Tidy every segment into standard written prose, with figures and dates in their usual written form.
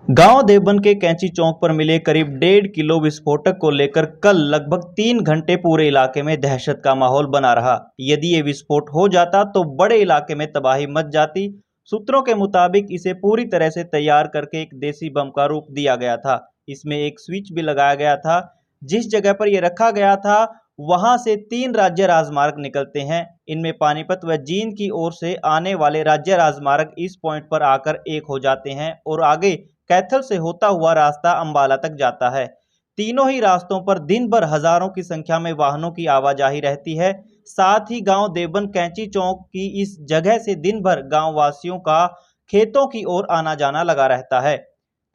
गांव देवबंद के कैंची चौक पर मिले करीब 1.5 किलो विस्फोटक को लेकर कल लगभग 3 घंटे पूरे इलाके में दहशत का माहौल बना रहा। यदि ये विस्फोट हो जाता तो बड़े इलाके में तबाही मच जाती। सूत्रों के मुताबिक इसे पूरी तरह से तैयार करके एक देसी बम का रूप दिया गया था। इसमें एक स्विच भी लगाया गया था। जिस जगह पर यह रखा गया था वहां से 3 राज्य राजमार्ग निकलते हैं। इनमें पानीपत व जींद की ओर से आने वाले राज्य राजमार्ग इस पॉइंट पर आकर एक हो जाते हैं और आगे कैथल से होता हुआ रास्ता अंबाला तक जाता है। तीनों ही रास्तों पर दिन भर हजारों की संख्या में वाहनों की आवाजाही रहती है। साथ ही गांव देवबंद कैंची चौक की इस जगह से दिन भर गांव वासियों का खेतों की ओर आना जाना लगा रहता है।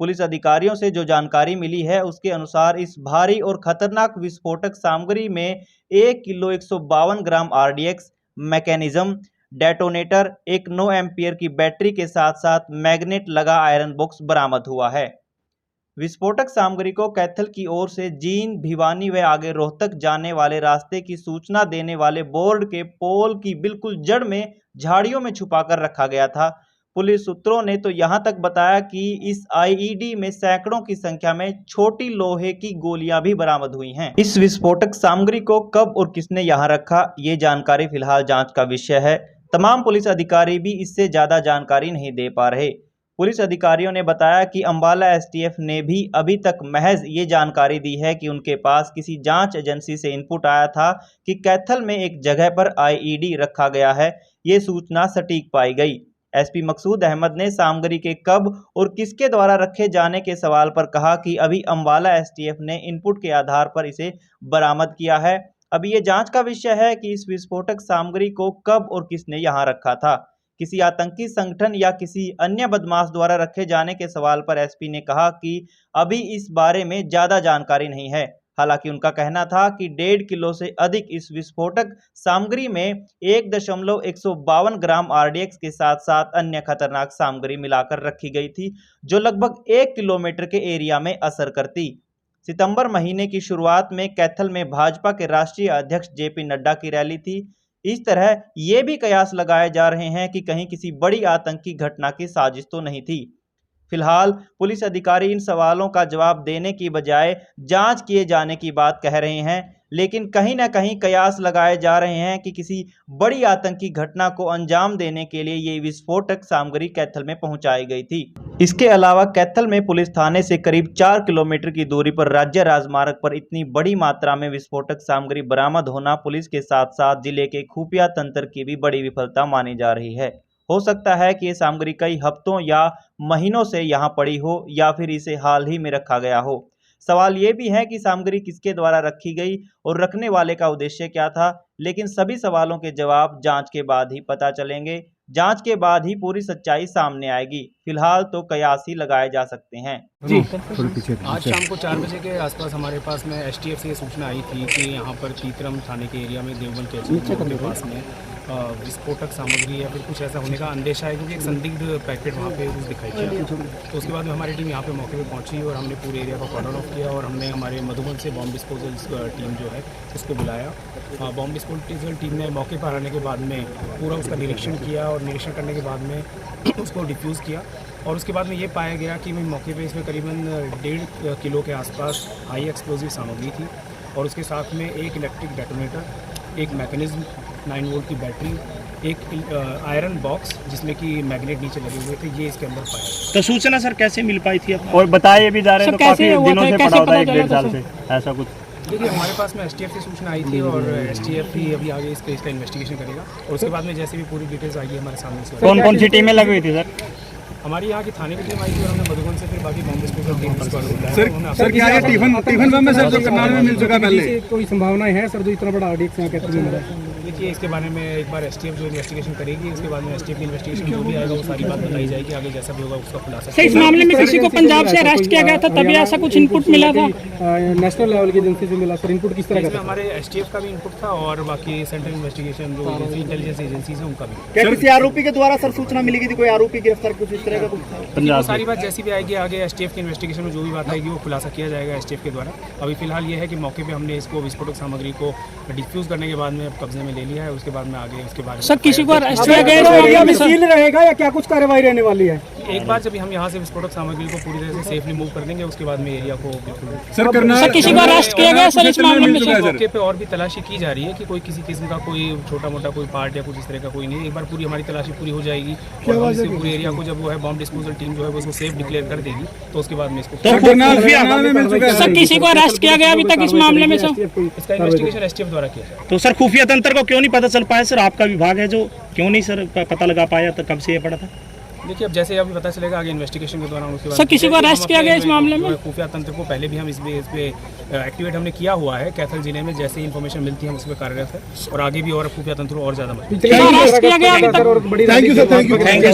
पुलिस अधिकारियों से जो जानकारी मिली है उसके अनुसार इस भारी और खतरनाक विस्फोटक सामग्री में 1 किलो 152 ग्राम आरडीएक्स, मैकेनिज्म, डेटोनेटर, एक 9 एम्पियर की बैटरी के साथ साथ मैग्नेट लगा आयरन बॉक्स बरामद हुआ है। विस्फोटक सामग्री को कैथल की ओर से जींद, भिवानी व आगे रोहतक जाने वाले रास्ते की सूचना देने वाले बोर्ड के पोल की बिल्कुल जड़ में झाड़ियों में छुपाकर रखा गया था। पुलिस सूत्रों ने तो यहां तक बताया कि इस आईईडी में सैकड़ों की संख्या में छोटी लोहे की गोलियां भी बरामद हुई हैं। इस विस्फोटक सामग्री को कब और किसने यहां रखा, ये जानकारी फिलहाल जांच का विषय है। तमाम पुलिस अधिकारी भी इससे ज्यादा जानकारी नहीं दे पा रहे। पुलिस अधिकारियों ने बताया कि अंबाला एसटीएफ ने भी अभी तक महज ये जानकारी दी है कि उनके पास किसी जांच एजेंसी से इनपुट आया था कि कैथल में एक जगह पर आईईडी रखा गया है। ये सूचना सटीक पाई गई। एसपी मकसूद अहमद ने सामग्री के कब और किसके द्वारा रखे जाने के सवाल पर कहा कि अभी अंबाला एसटीएफ ने इनपुट के आधार पर इसे बरामद किया है। अभी ये जांच का विषय है कि इस विस्फोटक सामग्री को कब और किसने यहां रखा था। किसी आतंकी संगठन या किसी अन्य बदमाश द्वारा रखे जाने के सवाल पर एसपी ने कहा कि अभी इस बारे में ज्यादा जानकारी नहीं है। हालांकि उनका कहना था कि 1.5 किलो से अधिक इस विस्फोटक सामग्री में 1.152 ग्राम आरडीएक्स के साथ साथ अन्य खतरनाक सामग्री मिलाकर रखी गई थी, जो लगभग 1 किलोमीटर के एरिया में असर करती। सितंबर महीने की शुरुआत में कैथल में भाजपा के राष्ट्रीय अध्यक्ष जेपी नड्डा की रैली थी। इस तरह ये भी कयास लगाए जा रहे हैं कि कहीं किसी बड़ी आतंकी घटना की साजिश तो नहीं थी। फिलहाल पुलिस अधिकारी इन सवालों का जवाब देने की बजाय जांच किए जाने की बात कह रहे हैं, लेकिन कहीं ना कहीं कयास लगाए जा रहे हैं कि किसी बड़ी आतंकी घटना को अंजाम देने के लिए ये विस्फोटक सामग्री कैथल में पहुंचाई गई थी। इसके अलावा कैथल में पुलिस थाने से करीब 4 किलोमीटर की दूरी पर राज्य राजमार्ग पर इतनी बड़ी मात्रा में विस्फोटक सामग्री बरामद होना पुलिस के साथ साथ जिले के खुफिया तंत्र की भी बड़ी विफलता मानी जा रही है। हो सकता है कि ये सामग्री कई हफ्तों या महीनों से यहाँ पड़ी हो या फिर इसे हाल ही में रखा गया हो। सवाल ये भी है कि सामग्री किसके द्वारा रखी गई और रखने वाले का उद्देश्य क्या था, लेकिन सभी सवालों के जवाब जांच के बाद ही पता चलेंगे। जांच के बाद ही पूरी सच्चाई सामने आएगी। फिलहाल तो कयास ही लगाए जा सकते हैं। जी, आज शाम को 4 बजे के आसपास हमारे पास में एसटीएफ से सूचना आई थी कि यहाँ पर तीतरम थाने के एरिया में देवबंद के पास में विस्फोटक सामग्री या फिर कुछ ऐसा होने का अंदेशा है, क्योंकि एक संदिग्ध पैकेट वहाँ पे दिखाई दिया। तो उसके बाद में हमारी टीम यहाँ पे मौके पे पहुँची और हमने पूरे एरिया का कॉर्डन ऑफ किया और हमने हमारे मधुबन से बॉम्ब डिस्पोजल टीम जो है उसको बुलाया। बॉम्ब डिस्पोजल टीम ने मौके पर आने के बाद में पूरा उसका निरीक्षण किया और निरीक्षण करने के बाद में उसको डिफ्यूज़ किया और उसके बाद में ये पाया गया कि मौके पे इसमें करीबन 1.5 किलो के आसपास हाई एक्सप्लोजिव सामग्री थी और उसके साथ में एक इलेक्ट्रिक डेटोनेटर, एक मैकेनिज्म, 9 वोल्ट की बैटरी, एक आयरन बॉक्स जिसमें कि मैग्नेट नीचे लगे हुए थे, ये इसके अंदर पाया। तो सूचना सर कैसे मिल पाई थी और बताए भी जा रहे हैं तो काफी दिनों से पड़ा होता है, 1.5 साल से ऐसा कुछ। देखिए, हमारे पास में एसटीएफ से सूचना आई थी और एसटीएफ ही अभी आगे इसका इन्वेस्टिगेशन करेगा और उसके बाद में जैसे भी पूरी डिटेल्स आएगी हमारे सामने। कौन कौन सी टीमें लगी हुई थी सर? हमारी यहाँ की थाने की टीम आई थी और हमने मधुबन से फिर बाकी बॉम्ब डिस्पोजल टीम सर क्या ये टिफिन बम में सर जो करनाल में मिल चुका पहले कोई संभावना है सर जो इतना बड़ा आरडीएक्स यहाँ कैथल में मिला? देखिए, इसके बारे में एक बार एसटीएफ जो इन्वेस्टिगेशन करेगी, उसके बाद में एसटीएफ की इन्वेस्टिगेशन जो भी आएगा वो सारी बात बताई जाएगी। आगे जैसा भी होगा उसका खुलासा। सर, इस मामले में किसी को पंजाब से अरेस्ट किया गया था, तभी ऐसा कुछ इनपुट मिला था? नेशनल लेवल की एजेंसी से मिला सर इनपुट किस तरह का? हमारे एसटीएफ का भी इनपुट था और बाकी सेंट्रल इन्वेस्टिगेशन जो इंटेलिजेंस एजेंसी है उनका भी। क्या किसी आरोपी के द्वारा सर सूचना मिली थी, कोई आरोपी गिरफ्तार कुछ इस तरह का कुछ? सारी बात जैसी भी आएगी आगे एसटीएफ की इन्वेस्टिगेशन में जो भी बात आएगी वो खुलासा किया जाएगा एसटीएफ के द्वारा। अभी फिलहाल ये है कि मौके पे हमने इसको विस्फोटक सामग्री को डिफ्यूज करने के बाद में कब्जे में ले लिया है। उसके बाद में आगे उसके बाद सर किसी को अरेस्ट किया गया रहेगा या क्या कुछ कार्रवाई रहने वाली है? एक बार जब हम यहाँ से विस्फोटक सामग्री को पूरी तरह से सेफली मूव कर देंगे उसके बाद में एरिया को बिल्कुल सर करनाल सर किसी को अरेस्ट किया गया सर इस मामले में सर? मौके पे और भी तलाशी की जा रही है कि कोई किसी किस्म का कोई छोटा मोटा कोई पार्ट या कुछ इस तरह का कोई नहीं। एक बार पूरी हमारी तलाशी पूरी हो जाएगी और हम इसे पूरे एरिया को जब वो है बॉम्ब डिस्पोजल टीम जो है वो उसको सेफ डिक्लेयर कर देगी तो उसके बाद में इसको करनाल में मिल चुका है सर किसी को अरेस्ट किया गया अभी तक इस मामले में सर? इसका इन्वेस्टिगेशन एसटीएफ द्वारा किया जाएगा। तो सर खुफिया तंत्र को क्यों नहीं पता चल पाया सर? आपका विभाग है जो क्यों नहीं सर पता लगा पाया, तो कब से ये पड़ा था? देखिए अब जैसे अभी पता चलेगा आगे इन्वेस्टिगेशन के दौरान उसके बाद सर, किसी को अरेस्ट किया गया इस मामले में? खुफिया तंत्र को पहले भी हम इस पे एक्टिवेट हमने किया हुआ है कैथल जिले में। जैसे ही इन्फॉर्मेशन मिलती है हम उस पर कार्यरत है और आगे भी और खुफिया तंत्र को और ज़्यादा मदद अरेस्ट किया गया अभी तक? Thank you sir, thank you.